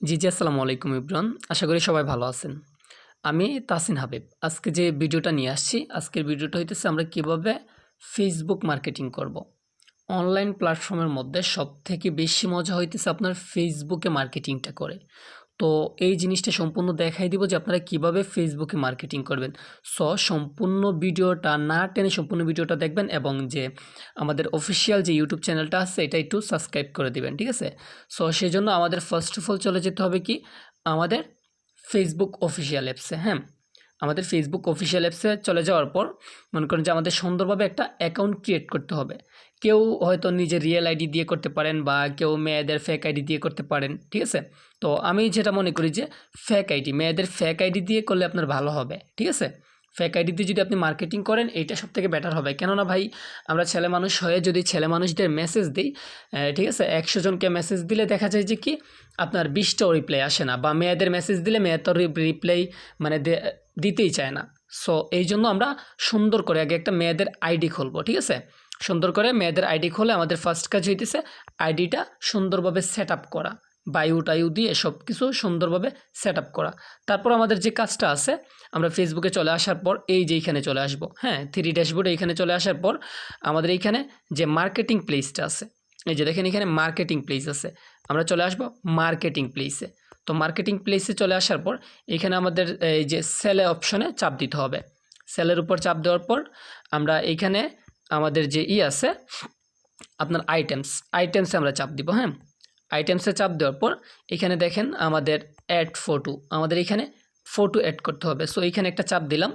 জি, আসসালামু আলাইকুম ইব্রান। আশা করি সবাই ভালো আছেন। আমি তাসিন হাবিব। আজকে যে ভিডিওটা নিয়ে আসছি, আজকের ভিডিওটা হইতেছে আমরা কিভাবে ফেসবুক মার্কেটিং করব। অনলাইন প্ল্যাটফর্মের মধ্যে সবথেকে বেশি মজা হইতেছে আপনার ফেসবুকে মার্কেটিংটা করে। তো এই জিনিসটা সম্পূর্ণ দেখাই দিব যে আপনারা কিভাবে ফেসবুকে মার্কেটিং করবেন। সম্পূর্ণ ভিডিওটা না টেনে সম্পূর্ণ ভিডিওটা দেখবেন এবং যে আমাদের অফিসিয়াল যে ইউটিউব চ্যানেলটা আছে এটা একটু সাবস্ক্রাইব করে দিবেন, ঠিক আছে? সেজন্য আমাদের ফার্স্ট অফ অল চলে যেতে হবে কি আমাদের ফেসবুক অফিসিয়াল অ্যাপসে, হ্যাঁ? আমাদের ফেসবুক অফিসিয়াল অ্যাপসে চলে যাওয়ার পর মনে করেন যে আমাদের সুন্দরভাবে একটা অ্যাকাউন্ট ক্রিয়েট করতে হবে। কেউ হয়তো নিজের রিয়েল আইডি দিয়ে করতে পারেন বা কেউ মেয়েদের ফেক আইডি দিয়ে করতে পারেন, ঠিক আছে? তো আমি যেটা মনে করি যে ফেক আইডি, মেয়েদের ফেক আইডি দিয়ে করলে আপনার ভালো হবে, ঠিক আছে? ফেক আইডি দিয়ে যদি আপনি মার্কেটিং করেন এইটা সবথেকে বেটার হবে। কেননা ভাই আমরা ছেলে মানুষ হয়ে যদি ছেলে মানুষদের মেসেজ দিই, ঠিক আছে? ১০০ জনকে মেসেজ দিলে দেখা যায় যে কি আপনার ২০টাও রিপ্লাই আসে না, বা মেয়েদের মেসেজ দিলে মেয়ে তো রিপ্লাই মানে দিতেই চায় না। এইজন্য আমরা সুন্দর করে আগে একটা মেয়েদের আইডি খুলবো, ঠিক আছে? সুন্দর করে মেয়েদের আইডি খুলে আমাদের ফার্স্ট কাজ হইতেছে আইডিটা সুন্দরভাবে সেট আপ করা, বায়ু টায়ু দিয়ে সব কিছু সুন্দরভাবে সেট আপ করা। তারপর আমাদের যে কাজটা আছে, আমরা ফেসবুকে চলে আসার পর এই যে এইখানে চলে আসবো, হ্যাঁ, 3 ড্যাশবোর্ডে এইখানে চলে আসার পর আমাদের এইখানে যে মার্কেটিং প্লেসটা আছে, এই যে দেখেন এখানে মার্কেটিং প্লেস আছে, আমরা চলে আসবো মার্কেটিং প্লেসে। তো মার্কেটিং প্লেসে চলে আসার পর এখানে আমাদের এই যে সেলে অপশনে চাপ দিতে হবে। সেলের উপর চাপ দেওয়ার পর আমরা এইখানে আমাদের যে আছে আপনার আইটেমসে আমরা চাপ দিব, হ্যাঁ? আইটেমসে চাপ দেওয়ার পর এখানে দেখেন আমাদের অ্যাড ফটো, আমাদের এখানে ফটো অ্যাড করতে হবে। এইখানে একটা চাপ দিলাম,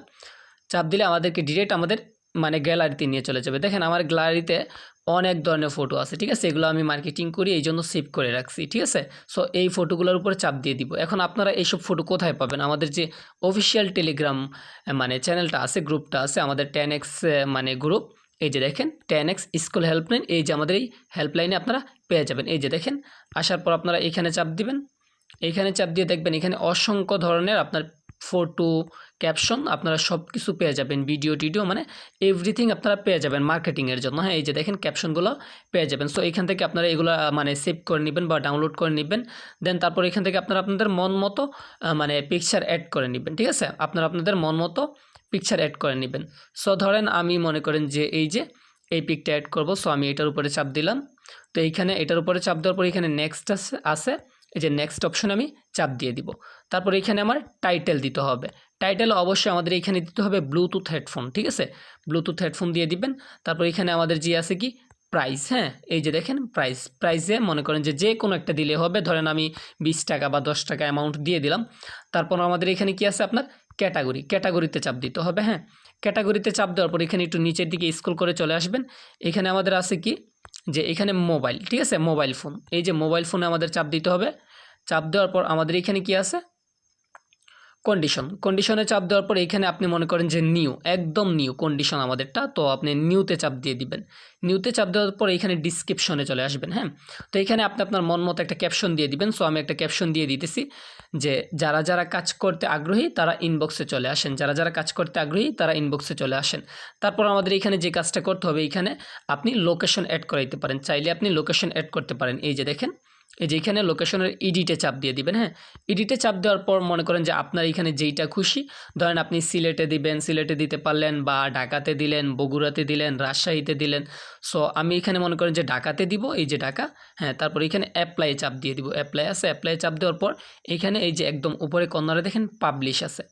চাপ দিলে আমাদেরকে ডিরেক্ট আমাদের মানে গ্যালারিতে নিয়ে চলে যাবে। দেখেন আমার গ্যালারিতে অনেক ধরনের ফটো আছে, ঠিক আছে? এগুলো আমি মার্কেটিং করি এই জন্য সেভ করে রাখছি, ঠিক আছে? এই ফটোগুলোর উপরে চাপ দিয়ে দিব। এখন আপনারা এইসব ফটো কোথায় পাবেন? আমাদের যে অফিসিয়াল টেলিগ্রাম মানে চ্যানেলটা আছে, গ্রুপটা আছে আমাদের 10x মানে গ্রুপ, এই যে দেখেন 10x স্কুল হেল্পলাইন, এই যে আমাদের এই হেল্পলাইনে আপনারা পেয়ে যাবেন। এই যে দেখেন আসার পর আপনারা এখানে চাপ দিবেন, এইখানে চাপ দিয়ে দেখবেন এখানে অসংখ্য ধরনের আপনার ফটো, ক্যাপশন আপনারা সব কিছু পেয়ে যাবেন, ভিডিও টিডিও মানে এভরিথিং আপনারা পেয়ে যাবেন মার্কেটিংয়ের জন্য, হ্যাঁ? এই যে দেখেন ক্যাপশনগুলো পেয়ে যাবেন। এখান থেকে আপনারা এগুলো মানে সেভ করে নেবেন বা ডাউনলোড করে নেবেন। দেন তারপর এখান থেকে আপনারা আপনাদের মন মতো মানে পিকচার অ্যাড করে নেবেন, ঠিক আছে? আপনারা আপনাদের মন মতো পিকচার অ্যাড করে নেবেন। ধরেন আমি মনে করেন যে এই যে এই পিকটা অ্যাড করব, আমি এটার উপরে চাপ দিলাম। তো এইখানে এটার উপরে চাপ দেওয়ার পর এখানে নেক্সট আছে, এই যে নেক্সট অপশনে আমি চাপ দিয়ে দিব। তারপর এখানে আমার টাইটেল দিতে হবে। টাইটেল অবশ্যই আমাদের এখানে দিতে হবে ব্লুটুথ হেডফোন, ঠিক আছে? ব্লুটুথ হেডফোন দিয়ে দিবেন। তারপর এখানে আমাদের যে আছে কি প্রাইস, হ্যাঁ? এই যে দেখেন প্রাইসে মনে করেন যে কোনো একটা দিলে হবে। ধরেন আমি 20 টাকা বা 10 টাকা অ্যামাউন্ট দিয়ে দিলাম। তারপর আমাদের এখানে কি আছে আপনার ক্যাটাগরিতে চাপ দিতে হবে, হ্যাঁ? ক্যাটাগরিতে চাপ দেওয়ার পর এখানে একটু নিচের দিকে স্ক্রল করে চলে আসবেন। এখানে আমাদের আছে কি যে এখানে মোবাইল, ঠিক আছে? মোবাইল ফোন, এই যে মোবাইল ফোনে আমাদের চাপ দিতে হবে। চাপ দেওয়ার পর আমাদের এখানে কি আছে কন্ডিশনে চাপ দেওয়ার পর এখানে আপনি মনে করেন যে একদম নিউ কন্ডিশন আমাদেরটা, তো আপনি নিউতে চাপ দিয়ে দিবেন। নিউতে চাপ দেওয়ার পর এখানে ডিসক্রিপশনে চলে আসবেন, হ্যাঁ? তো এখানে আপনি আপনার মন মতো একটা ক্যাপশন দিয়ে দিবেন। আমি একটা ক্যাপশন দিয়ে দিতেছি যে যারা কাজ করতে আগ্রহী তারা ইনবক্সে চলে আসেন, যারা কাজ করতে আগ্রহী তারা ইনবক্সে চলে আসেন। তারপর আমাদের এখানে যে কাজটা করতে হবে, এখানে আপনি লোকেশন অ্যাড করাইতে পারেন, চাইলে আপনি লোকেশন অ্যাড করতে পারেন। এই যে দেখেন এই যে এখানে লোকেশনের এডিটে চাপ দিয়ে দিবেন, হ্যাঁ? এডিটে চাপ দেওয়ার পর মনে করেন যে আপনার এখানে যেইটা খুশি, ধরেন আপনি সিলেটে দিবেন, সিলেটে দিতে পারলেন, বা ঢাকাতে দিলেন, বগুড়াতে দিলেন, রাজশাহীতে দিলেন। আমি এখানে মনে করেন যে ঢাকাতে দিব, এই যে ঢাকা, হ্যাঁ? তারপর এখানে অ্যাপ্লাই চাপ দিয়ে দিব, অ্যাপ্লাই আছে, অ্যাপ্লাই চাপ দেওয়ার পর এখানে এই যে একদম উপরে কর্নারে দেখেন পাবলিশ আছে,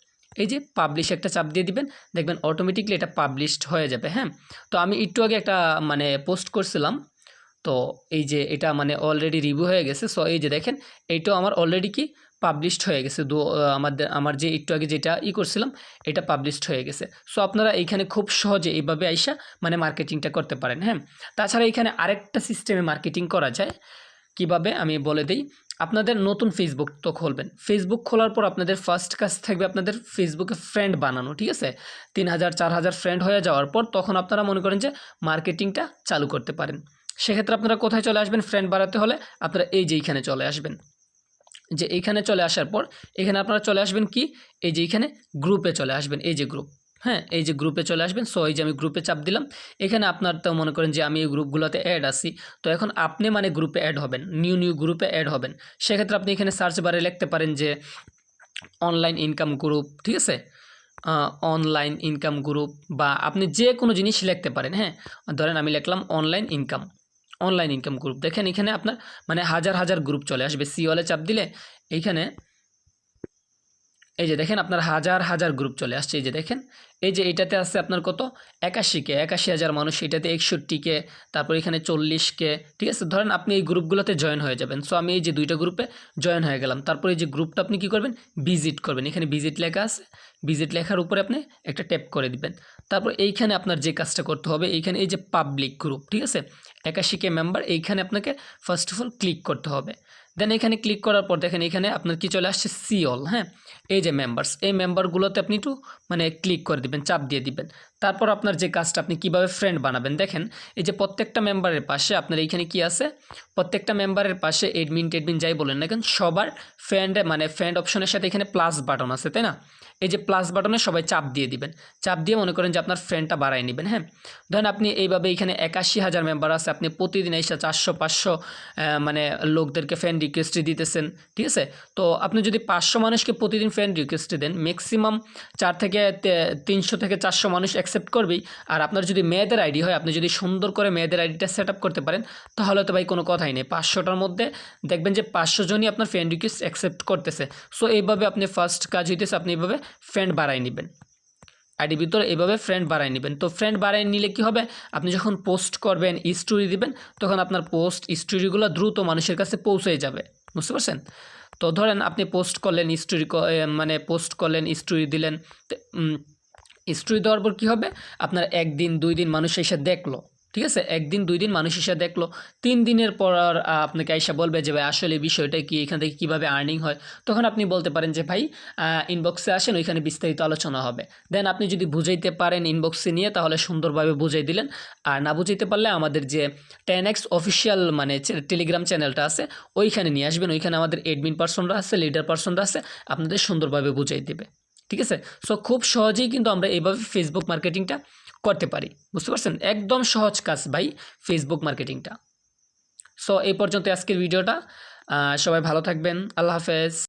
এই যে পাবলিশ একটা চাপ দিয়ে দিবেন, দেখবেন অটোমেটিকলি এটা পাবলিশড হয়ে যাবে, হ্যাঁ? তো আমি একটু আগে একটা মানে পোস্ট করছিলাম, তো এই যে এটা মানে অলরেডি রিভিউ হয়ে গেছে। এই যে দেখেন এইটাও আমার অলরেডি কি পাবলিশড হয়ে গেছে। আমার যে একটু আগে যেটা করছিলাম এটা পাবলিশড হয়ে গেছে। আপনারা এইখানে খুব সহজে এইভাবে আইসা মানে মার্কেটিংটা করতে পারেন, হ্যাঁ? তাছাড়া এখানে আরেকটা সিস্টেমে মার্কেটিং করা যায়, কিভাবে আমি বলে দিই। আপনাদের নতুন ফেসবুক তো খুলবেন, ফেসবুক খোলার পর আপনাদের ফার্স্ট কাজ থাকবে আপনাদের ফেসবুকে ফ্রেন্ড বানানো, ঠিক আছে? 3000 4000 ফ্রেন্ড হয়ে যাওয়ার পর তখন আপনারা মনে করেন যে মার্কেটিংটা চালু করতে পারেন। সেক্ষেত্রে আপনারা কোথায় চলে আসবেন ফ্রেন্ড বাড়াতে হলে? আপনারা এই যে এইখানে চলে আসবেন। যে এইখানে চলে আসার পর এখানে আপনারা চলে আসবেন কি এই যে এইখানে গ্রুপে চলে আসবেন, এই যে গ্রুপ, হ্যাঁ, এই যে গ্রুপে চলে আসবেন। সো এই যে আমি গ্রুপে চাপ দিলাম। এখানে আপনার তো মনে করেন যে আমি এই গ্রুপগুলোতে অ্যাড আছি। তো এখন আপনি মানে গ্রুপে অ্যাড হবেন। নিউ গ্রুপে অ্যাড হবেন। সেক্ষেত্রে আপনি এখানে সার্চ বারে লিখতে পারেন যে অনলাইন ইনকাম গ্রুপ, ঠিক আছে? অনলাইন ইনকাম গ্রুপ বা আপনি যে কোনো জিনিস লিখতে পারেন, হ্যাঁ? ধরেন আমি লিখলাম অনলাইন ইনকাম গ্রুপ। দেখেন এখানে আপনার মানে হাজার গ্রুপ চলে আসবে। সি অলে চাপ দিলে এইখানে এই যে দেখেন আপনার হাজার গ্রুপ চলে আসছে। এই যে দেখেন, এই যে এইটাতে আছে আপনার কত ৮১,০০০ মানুষ, এটাতে ৬১কে, তারপর এখানে ৪০কে, ঠিক আছে? ধরেন আপনি এই গ্রুপগুলোতে জয়েন হয়ে যাবেন। সো আমি এই যে ২টা গ্রুপে জয়েন হয়ে গেলাম। তারপর এই যে গ্রুপটা আপনি কী করবেন, ভিজিট করবেন। এখানে ভিজিট লেখা আছে, ভিজিট লেখার উপরে আপনি একটা ট্যাপ করে দিবেন। তারপর এইখানে আপনার যে কাজটা করতে হবে, এইখানে এই যে পাবলিক গ্রুপ, ঠিক আছে? ৮১কে মেম্বার, এইখানে আপনাকে ফার্স্ট অফ অল ক্লিক করতে হবে। দেন এখানে ক্লিক করার পর দেখেন এখানে আপনার কি চলে আসছে, সি অল, হ্যাঁ? এই যে মেম্বার্স, এই মেম্বারগুলোতে আপনি একটু মানে ক্লিক করে দিবেন, চাপ দিয়ে দিবেন। তারপর আপনার যে কাজটা আপনি কিভাবে ফ্রেন্ড বানাবেন, দেখেন এই যে প্রত্যেকটা মেম্বারের পাশে আপনার এইখানে কি আছে, প্রত্যেকটা মেম্বারের পাশে এডমিন যাই বলেন না কেন, সবার ফ্রেন্ড অপশনের সাথে এখানে প্লাস বাটন আছে, তাই না? এই যে প্লাস বাটনে সবাই চাপ দিয়ে দিবেন। চাপ দিয়ে মনে করেন যে আপনার ফ্রেন্ডটা বাড়ায় নেবেন, হ্যাঁ? ধরেন আপনি এইভাবে এখানে ৮১,০০০ মেম্বার আছে, আপনি প্রতিদিন এসে ৪০০-৫০০ মানে লোকদেরকে ফ্রেন্ড রিকোয়েস্ট দিতেছেন, ঠিক আছে? তো আপনি যদি ৫০০ মানুষকে প্রতিদিন ফ্রেন্ড রিকোয়েস্ট দেন, ম্যাক্সিমাম ৩০০ থেকে ৪০০ মানুষ অ্যাকসেপ্ট করবেই। আর আপনার যদি মেয়েদের আইডি হয়, আপনি যদি সুন্দর করে মেয়েদের আইডিটা সেট আপ করতে পারেন, তাহলে তো ভাই কোনো কথাই নেই। ৫০০টার মধ্যে দেখবেন যে ৫০০ জনই আপনার ফ্রেন্ড রিকোয়েস্ট অ্যাকসেপ্ট করতেছে। সো এইভাবে আপনি ফার্স্ট কাজ হইতেছে, আপনি এইভাবে ফ্রেন্ড বাড়াই নেবেন। আইডির ভিতরে এইভাবে ফ্রেন্ড বাড়াই নেবেন। তো ফ্রেন্ড বাড়াই নিলে কী হবে, আপনি যখন পোস্ট করবেন, স্টোরি দিবেন, তখন আপনার পোস্ট স্টোরিগুলো দ্রুত মানুষের কাছে পৌঁছে যাবে। বুঝতে পারছেন? তো ধরেন আপনি পোস্ট করলেন, স্টোরি দিলেন। স্টোরি দেওয়ার পর কী হবে, আপনার ১ দিন ২ দিন মানুষ এসে দেখলো, ঠিক আছে? ১ দিন ২ দিন মানুষ এসে দেখলো। ৩ দিনের পর আপনাকে আইসা বলবে যে ভাই আসলে বিষয়টা কি, এখান থেকে কীভাবে আর্নিং হয়। তখন আপনি বলতে পারেন যে ভাই ইনবক্সে আসেন, ওইখানে বিস্তারিত আলোচনা হবে। দেন আপনি যদি বুঝাইতে পারেন ইনবক্সে নিয়ে, তাহলে সুন্দরভাবে বুঝাই দিলেন। আর না বুঝাইতে পারলে আমাদের যে 10x অফিসিয়াল মানে টেলিগ্রাম চ্যানেলটা আছে, ওইখানে নিয়ে আসবেন। ওইখানে আমাদের এডমিন পার্সনরা আছে, লিডার পার্সনরা আছে, আপনাদের সুন্দরভাবে বুঝাই দেবে, ঠিক আছে? সো খুব সহজেই কিন্তু আমরা এইভাবে ফেসবুক মার্কেটিংটা করতে পারি। বুঝতে পারছেন? একদম সহজ কাজ ভাই ফেসবুক মার্কেটিংটা। সো এই পর্যন্ত আজকের ভিডিওটা। সবাই ভালো থাকবেন। আল্লাহ হাফেজ।